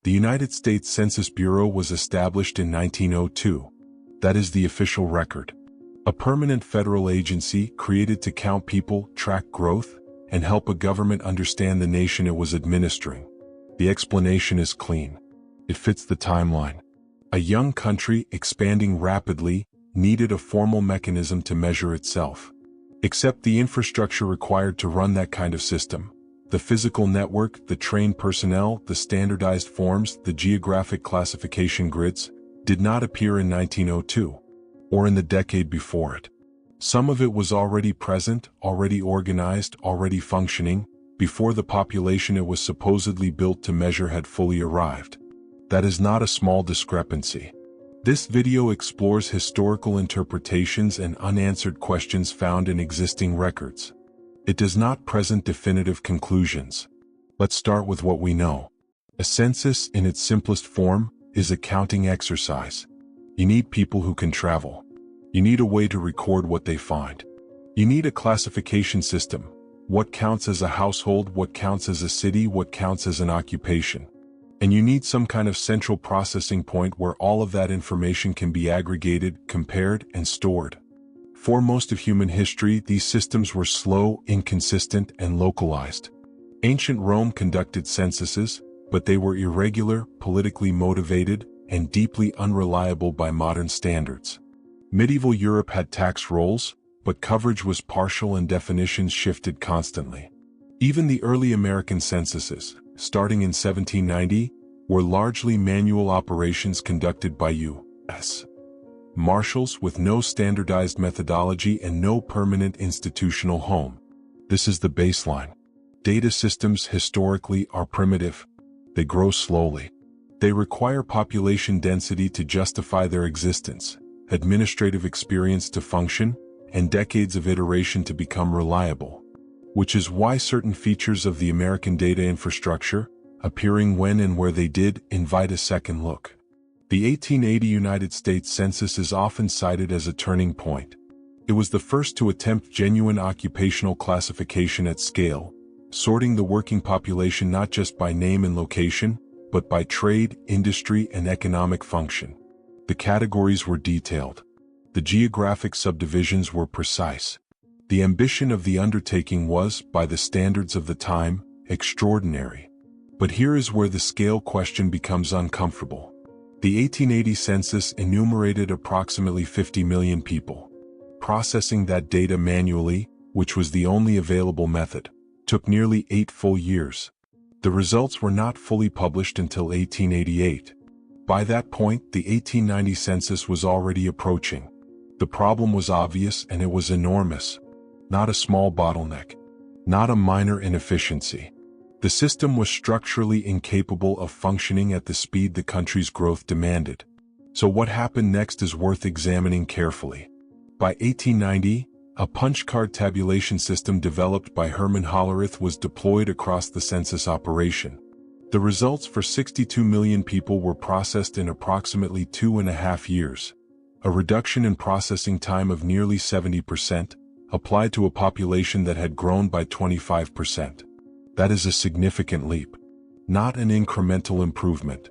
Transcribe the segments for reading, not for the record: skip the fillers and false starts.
The United States Census Bureau was established in 1902. That is the official record. A permanent federal agency created to count people, track growth, and help a government understand the nation it was administering. The explanation is clean. It fits the timeline. A young country expanding rapidly needed a formal mechanism to measure itself. Except the infrastructure required to run that kind of system, the physical network, the trained personnel, the standardized forms, the geographic classification grids, did not appear in 1902, or in the decade before it. Some of it was already present, already organized, already functioning, before the population it was supposedly built to measure had fully arrived. That is not a small discrepancy. This video explores historical interpretations and unanswered questions found in existing records. It does not present definitive conclusions. Let's start with what we know. A census, in its simplest form, is a counting exercise. You need people who can travel. You need a way to record what they find. You need a classification system. What counts as a household, what counts as a city, what counts as an occupation. And you need some kind of central processing point where all of that information can be aggregated, compared, and stored. For most of human history, these systems were slow, inconsistent, and localized. Ancient Rome conducted censuses, but they were irregular, politically motivated, and deeply unreliable by modern standards. Medieval Europe had tax rolls, but coverage was partial and definitions shifted constantly. Even the early American censuses, starting in 1790, were largely manual operations conducted by U.S. Marshals with no standardized methodology and no permanent institutional home. This is the baseline. Data systems historically are primitive. They grow slowly. They require population density to justify their existence, administrative experience to function, and decades of iteration to become reliable. Which is why certain features of the American data infrastructure, appearing when and where they did, invite a second look. The 1880 United States Census is often cited as a turning point. It was the first to attempt genuine occupational classification at scale, sorting the working population not just by name and location, but by trade, industry, and economic function. The categories were detailed. The geographic subdivisions were precise. The ambition of the undertaking was, by the standards of the time, extraordinary. But here is where the scale question becomes uncomfortable. The 1880 census enumerated approximately 50 million people. Processing that data manually, which was the only available method, took nearly 8 full years. The results were not fully published until 1888. By that point, the 1890 census was already approaching. The problem was obvious and it was enormous. Not a small bottleneck. Not a minor inefficiency. The system was structurally incapable of functioning at the speed the country's growth demanded. So what happened next is worth examining carefully. By 1890, a punch card tabulation system developed by Herman Hollerith was deployed across the census operation. The results for 62 million people were processed in approximately 2.5 years. A reduction in processing time of nearly 70%, applied to a population that had grown by 25%. That is a significant leap. Not an incremental improvement.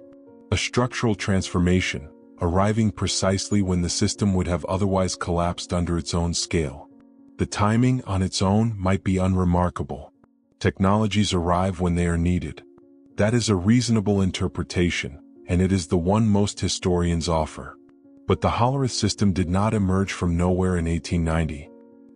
A structural transformation, arriving precisely when the system would have otherwise collapsed under its own scale. The timing on its own might be unremarkable. Technologies arrive when they are needed. That is a reasonable interpretation, and it is the one most historians offer. But the Hollerith system did not emerge from nowhere in 1890.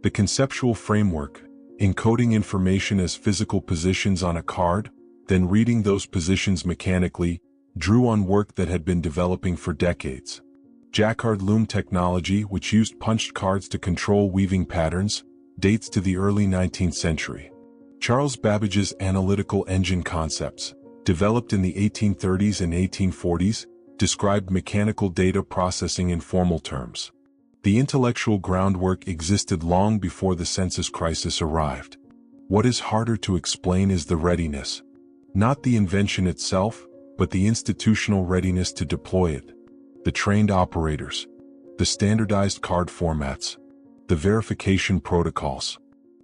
The conceptual framework, encoding information as physical positions on a card, then reading those positions mechanically, drew on work that had been developing for decades. Jacquard loom technology, which used punched cards to control weaving patterns, dates to the early 19th century. Charles Babbage's analytical engine concepts, developed in the 1830s and 1840s, described mechanical data processing in formal terms. The intellectual groundwork existed long before the census crisis arrived. What is harder to explain is the readiness. Not the invention itself, but the institutional readiness to deploy it. The trained operators. The standardized card formats. The verification protocols.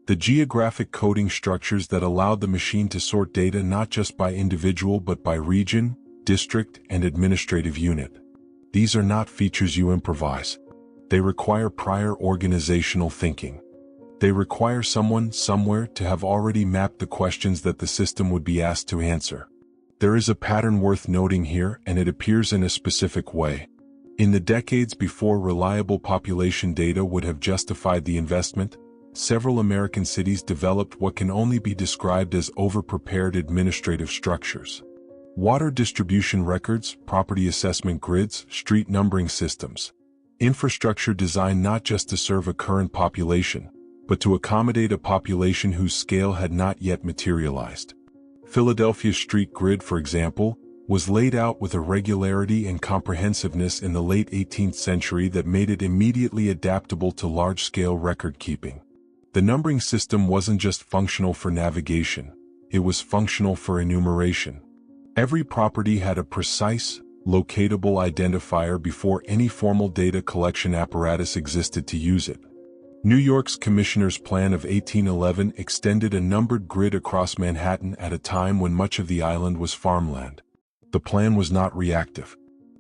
The geographic coding structures that allowed the machine to sort data not just by individual but by region, district, and administrative unit. These are not features you improvise. They require prior organizational thinking. They require someone, somewhere, to have already mapped the questions that the system would be asked to answer. There is a pattern worth noting here, and it appears in a specific way. In the decades before reliable population data would have justified the investment, several American cities developed what can only be described as over-prepared administrative structures. Water distribution records, property assessment grids, street numbering systems. Infrastructure designed not just to serve a current population, but to accommodate a population whose scale had not yet materialized. Philadelphia's street grid, for example, was laid out with a regularity and comprehensiveness in the late 18th century that made it immediately adaptable to large-scale record-keeping. The numbering system wasn't just functional for navigation, it was functional for enumeration. Every property had a precise, locatable identifier before any formal data collection apparatus existed to use it. New York's Commissioner's Plan of 1811 extended a numbered grid across Manhattan at a time when much of the island was farmland. The plan was not reactive.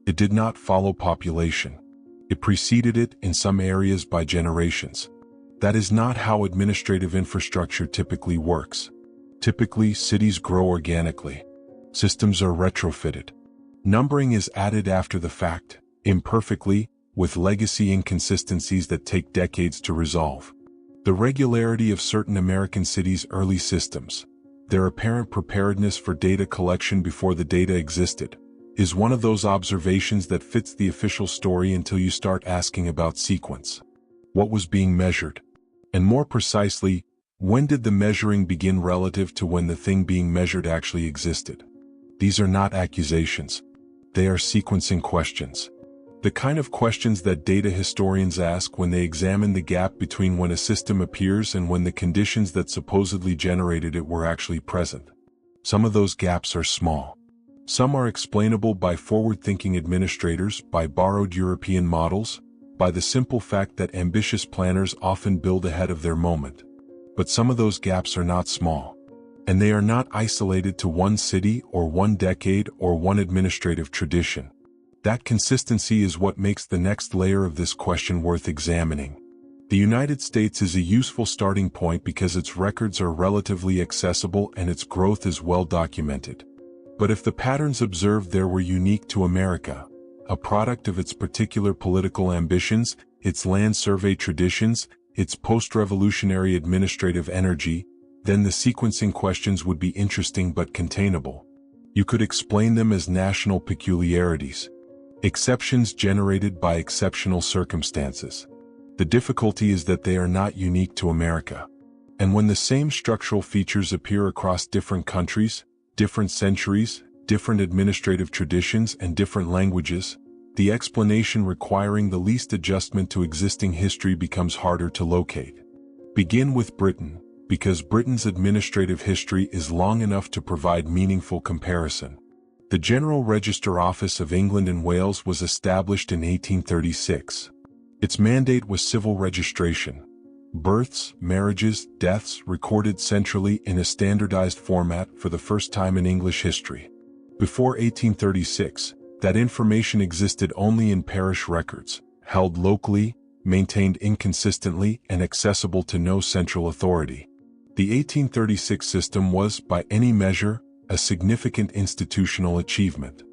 It did not follow population. It preceded it in some areas by generations. That is not how administrative infrastructure typically works. Typically, cities grow organically. Systems are retrofitted. Numbering is added after the fact, imperfectly, with legacy inconsistencies that take decades to resolve. The regularity of certain American cities' early systems, their apparent preparedness for data collection before the data existed, is one of those observations that fits the official story until you start asking about sequence. What was being measured? And more precisely, when did the measuring begin relative to when the thing being measured actually existed? These are not accusations. They are sequencing questions. The kind of questions that data historians ask when they examine the gap between when a system appears and when the conditions that supposedly generated it were actually present. Some of those gaps are small. Some are explainable by forward-thinking administrators, by borrowed European models, by the simple fact that ambitious planners often build ahead of their moment. But some of those gaps are not small. And they are not isolated to one city or one decade or one administrative tradition. That consistency is what makes the next layer of this question worth examining. The United States is a useful starting point because its records are relatively accessible and its growth is well documented. But if the patterns observed there were unique to America, a product of its particular political ambitions, its land survey traditions, its post-revolutionary administrative energy, then the sequencing questions would be interesting but containable. You could explain them as national peculiarities, exceptions generated by exceptional circumstances. The difficulty is that they are not unique to America. And when the same structural features appear across different countries, different centuries, different administrative traditions, and different languages, the explanation requiring the least adjustment to existing history becomes harder to locate. Begin with Britain, because Britain's administrative history is long enough to provide meaningful comparison. The General Register Office of England and Wales was established in 1836. Its mandate was civil registration. Births, marriages, deaths recorded centrally in a standardized format for the first time in English history. Before 1836, that information existed only in parish records, held locally, maintained inconsistently, and accessible to no central authority. The 1836 system was, by any measure, a significant institutional achievement.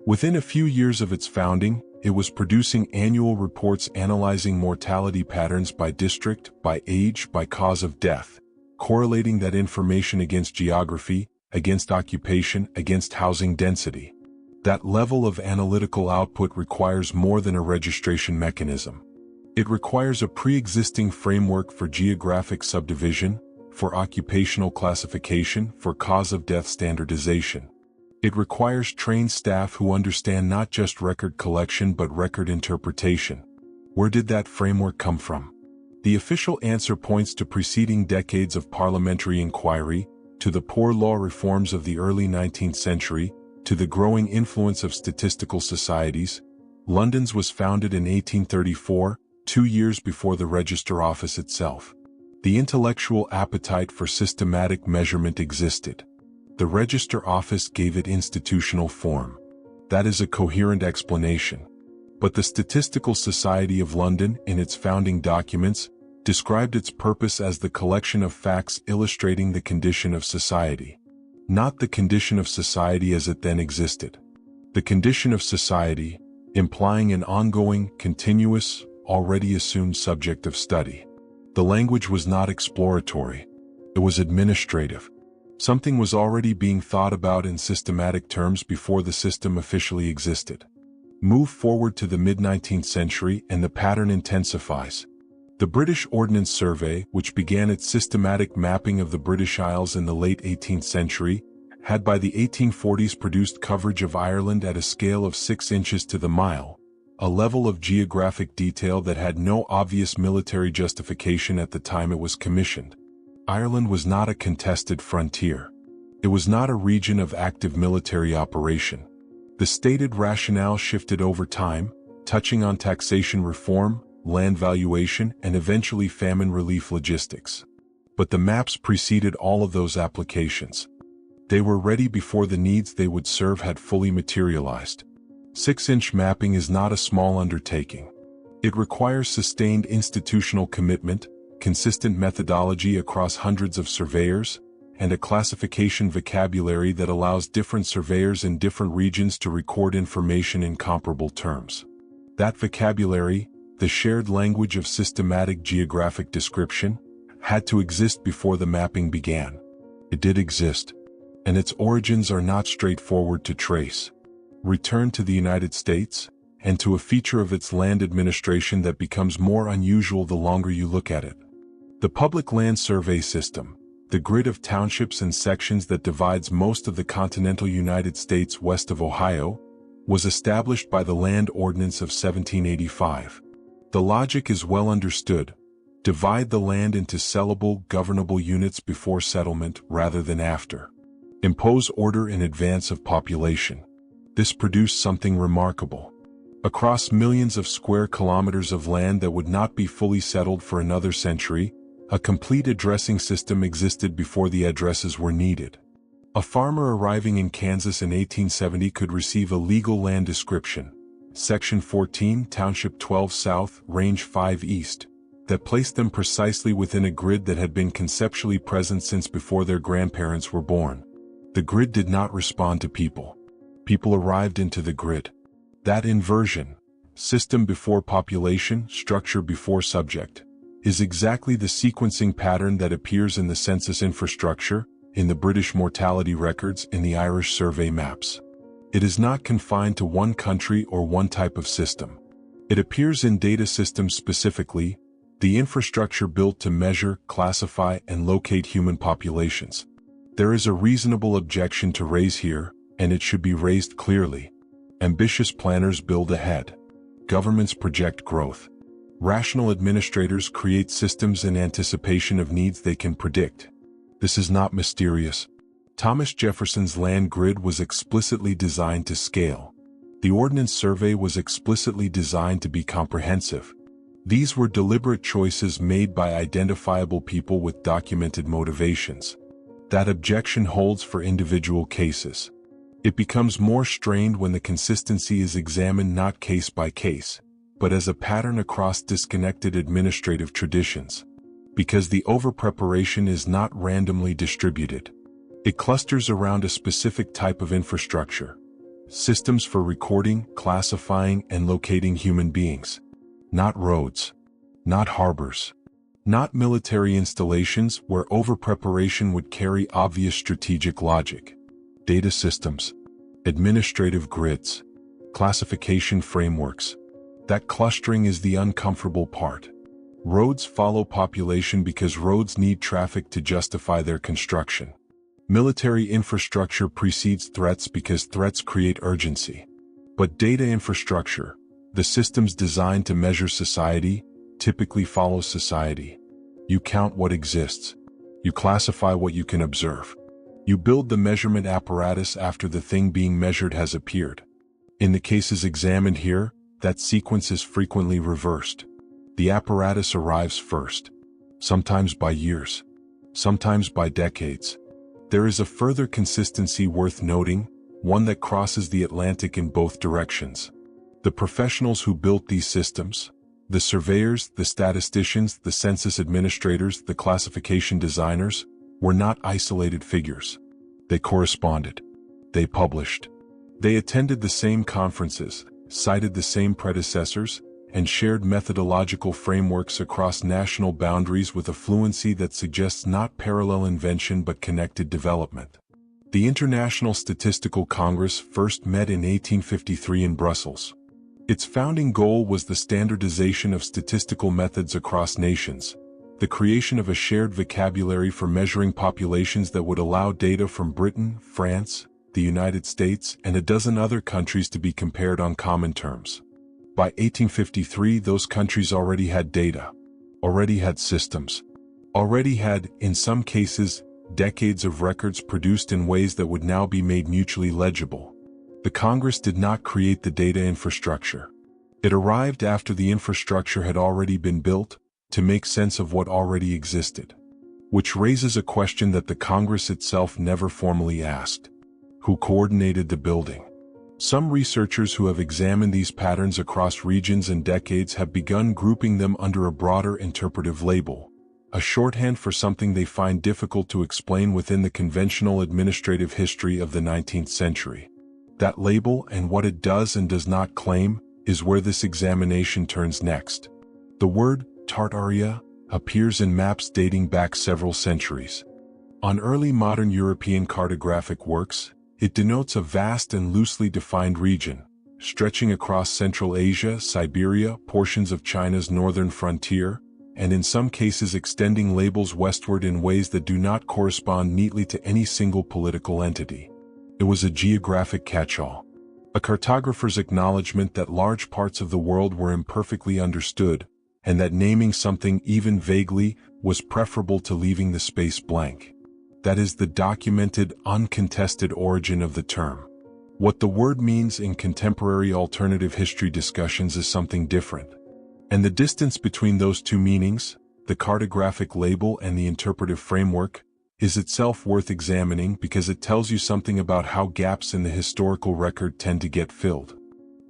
Within a few years of its founding, it was producing annual reports analyzing mortality patterns by district, by age, by cause of death, correlating that information against geography, against occupation, against housing density. That level of analytical output requires more than a registration mechanism. It requires a pre-existing framework for geographic subdivision, for occupational classification, for cause of death standardization. It requires trained staff who understand not just record collection but record interpretation. Where did that framework come from? The official answer points to preceding decades of parliamentary inquiry, to the poor law reforms of the early 19th century, to the growing influence of statistical societies. London's was founded in 1834, 2 years before the Register Office itself. The intellectual appetite for systematic measurement existed. The Register Office gave it institutional form. That is a coherent explanation. But the Statistical Society of London, in its founding documents, described its purpose as the collection of facts illustrating the condition of society. Not the condition of society as it then existed. The condition of society, implying an ongoing, continuous, already assumed subject of study. The language was not exploratory. It was administrative. Something was already being thought about in systematic terms before the system officially existed. Move forward to the mid-19th century and the pattern intensifies. The British Ordnance Survey, which began its systematic mapping of the British Isles in the late 18th century, had by the 1840s produced coverage of Ireland at a scale of 6 inches to the mile, a level of geographic detail that had no obvious military justification at the time it was commissioned. Ireland was not a contested frontier. It was not a region of active military operation. The stated rationale shifted over time, touching on taxation reform, land valuation, and eventually famine relief logistics. But the maps preceded all of those applications. They were ready before the needs they would serve had fully materialized. 6-inch mapping is not a small undertaking. It requires sustained institutional commitment, consistent methodology across hundreds of surveyors, and a classification vocabulary that allows different surveyors in different regions to record information in comparable terms. That vocabulary, the shared language of systematic geographic description, had to exist before the mapping began. It did exist, and its origins are not straightforward to trace. Return to the United States, and to a feature of its land administration that becomes more unusual the longer you look at it. The Public Land Survey System, the grid of townships and sections that divides most of the continental United States west of Ohio, was established by the Land Ordinance of 1785. The logic is well understood. Divide the land into sellable, governable units before settlement rather than after. Impose order in advance of population. This produced something remarkable. Across millions of square kilometers of land that would not be fully settled for another century, a complete addressing system existed before the addresses were needed. A farmer arriving in Kansas in 1870 could receive a legal land description, Section 14, Township 12 South, Range 5 East, that placed them precisely within a grid that had been conceptually present since before their grandparents were born. The grid did not respond to people. People arrived into the grid. That inversion, system before population, structure before subject, is exactly the sequencing pattern that appears in the census infrastructure, in the British mortality records, in the Irish survey maps. It is not confined to one country or one type of system. It appears in data systems specifically, the infrastructure built to measure, classify, and locate human populations. There is a reasonable objection to raise here, and it should be raised clearly. Ambitious planners build ahead. Governments project growth. Rational administrators create systems in anticipation of needs they can predict. This is not mysterious. Thomas Jefferson's land grid was explicitly designed to scale. The Ordnance Survey was explicitly designed to be comprehensive. These were deliberate choices made by identifiable people with documented motivations. That objection holds for individual cases. It becomes more strained when the consistency is examined not case by case, but as a pattern across disconnected administrative traditions. Because the overpreparation is not randomly distributed. It clusters around a specific type of infrastructure. Systems for recording, classifying, and locating human beings. Not roads. Not harbors. Not military installations where overpreparation would carry obvious strategic logic. Data systems. Administrative grids. Classification frameworks. That clustering is the uncomfortable part. Roads follow population because roads need traffic to justify their construction. Military infrastructure precedes threats because threats create urgency. But data infrastructure, the systems designed to measure society, typically follow society. You count what exists. You classify what you can observe. You build the measurement apparatus after the thing being measured has appeared. In the cases examined here, that sequence is frequently reversed. The apparatus arrives first, sometimes by years, sometimes by decades. There is a further consistency worth noting. one that crosses the Atlantic in both directions. The professionals who built these systems, the surveyors, the statisticians, the census administrators, the classification designers, were not isolated figures. They corresponded. They published. They attended the same conferences, cited the same predecessors, and shared methodological frameworks across national boundaries with a fluency that suggests not parallel invention but connected development. The International Statistical Congress first met in 1853 in Brussels. Its founding goal was the standardization of statistical methods across nations, the creation of a shared vocabulary for measuring populations that would allow data from Britain, France, the United States, and a dozen other countries to be compared on common terms. By 1853, those countries already had data, already had systems, already had, in some cases, decades of records produced in ways that would now be made mutually legible. The Congress did not create the data infrastructure. It arrived after the infrastructure had already been built to make sense of what already existed. Which raises a question that the Congress itself never formally asked. Who coordinated the building? Some researchers who have examined these patterns across regions and decades have begun grouping them under a broader interpretive label, a shorthand for something they find difficult to explain within the conventional administrative history of the 19th century. That label and what it does and does not claim is where this examination turns next. The word Tartaria appears in maps dating back several centuries. On early modern European cartographic works, it denotes a vast and loosely defined region, stretching across Central Asia, Siberia, portions of China's northern frontier, and in some cases extending labels westward in ways that do not correspond neatly to any single political entity. It was a geographic catch-all, a cartographer's acknowledgement that large parts of the world were imperfectly understood, and that naming something even vaguely was preferable to leaving the space blank. That is the documented, uncontested origin of the term. What the word means in contemporary alternative history discussions is something different. And the distance between those two meanings, the cartographic label and the interpretive framework, is itself worth examining because it tells you something about how gaps in the historical record tend to get filled.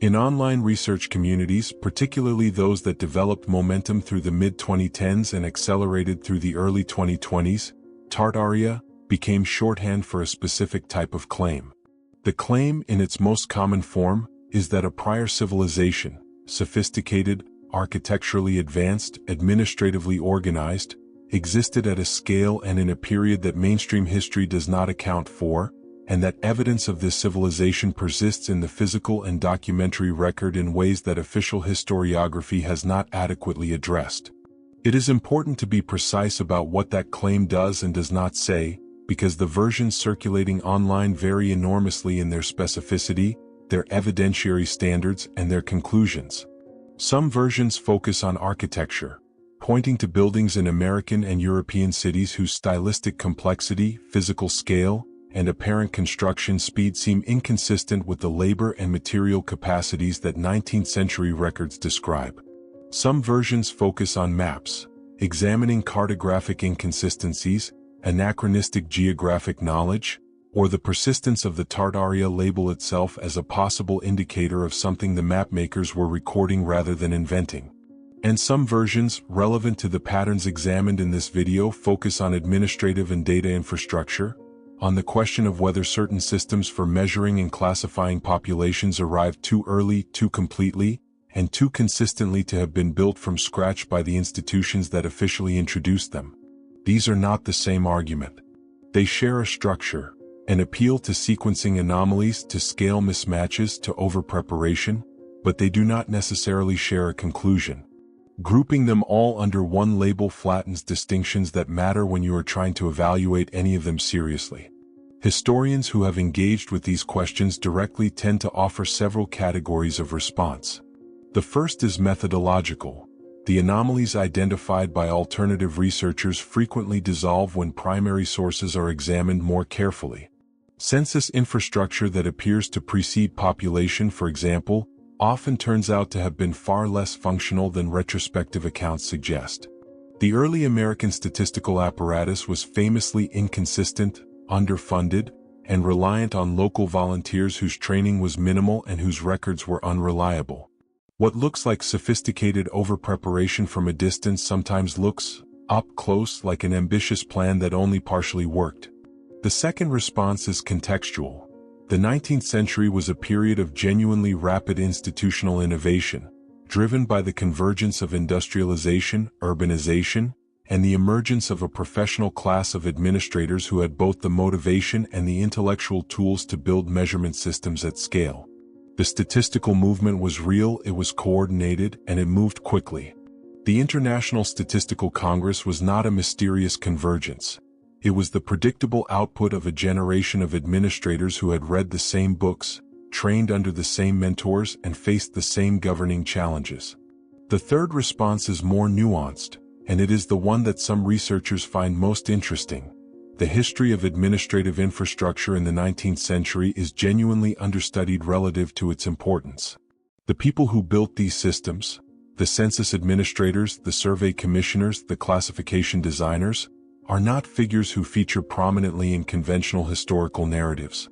In online research communities, particularly those that developed momentum through the mid-2010s and accelerated through the early 2020s, Tartaria became shorthand for a specific type of claim. The claim, in its most common form, is that a prior civilization, sophisticated, architecturally advanced, administratively organized, existed at a scale and in a period that mainstream history does not account for, and that evidence of this civilization persists in the physical and documentary record in ways that official historiography has not adequately addressed. It is important to be precise about what that claim does and does not say, because the versions circulating online vary enormously in their specificity, their evidentiary standards, and their conclusions. Some versions focus on architecture, pointing to buildings in American and European cities whose stylistic complexity, physical scale, and apparent construction speed seem inconsistent with the labor and material capacities that 19th century records describe. Some versions focus on maps, examining cartographic inconsistencies, anachronistic geographic knowledge, or the persistence of the Tartaria label itself as a possible indicator of something the mapmakers were recording rather than inventing. And some versions, relevant to the patterns examined in this video, focus on administrative and data infrastructure, on the question of whether certain systems for measuring and classifying populations arrived too early, too completely, and too consistently to have been built from scratch by the institutions that officially introduced them. These are not the same argument. They share a structure, an appeal to sequencing anomalies, to scale mismatches, to over-preparation, but they do not necessarily share a conclusion. Grouping them all under one label flattens distinctions that matter when you are trying to evaluate any of them seriously. Historians who have engaged with these questions directly tend to offer several categories of response. The first is methodological. The anomalies identified by alternative researchers frequently dissolve when primary sources are examined more carefully. Census infrastructure that appears to precede population, for example, often turns out to have been far less functional than retrospective accounts suggest. The early American statistical apparatus was famously inconsistent, underfunded, and reliant on local volunteers whose training was minimal and whose records were unreliable. What looks like sophisticated over-preparation from a distance sometimes looks, up close, like an ambitious plan that only partially worked. The second response is contextual. The 19th century was a period of genuinely rapid institutional innovation, driven by the convergence of industrialization, urbanization, and the emergence of a professional class of administrators who had both the motivation and the intellectual tools to build measurement systems at scale. The statistical movement was real, it was coordinated, and it moved quickly. The International Statistical Congress was not a mysterious convergence. It was the predictable output of a generation of administrators who had read the same books, trained under the same mentors, and faced the same governing challenges. The third response is more nuanced, and it is the one that some researchers find most interesting. The history of administrative infrastructure in the 19th century is genuinely understudied relative to its importance. The people who built these systems, the census administrators, the survey commissioners, the classification designers, are not figures who feature prominently in conventional historical narratives.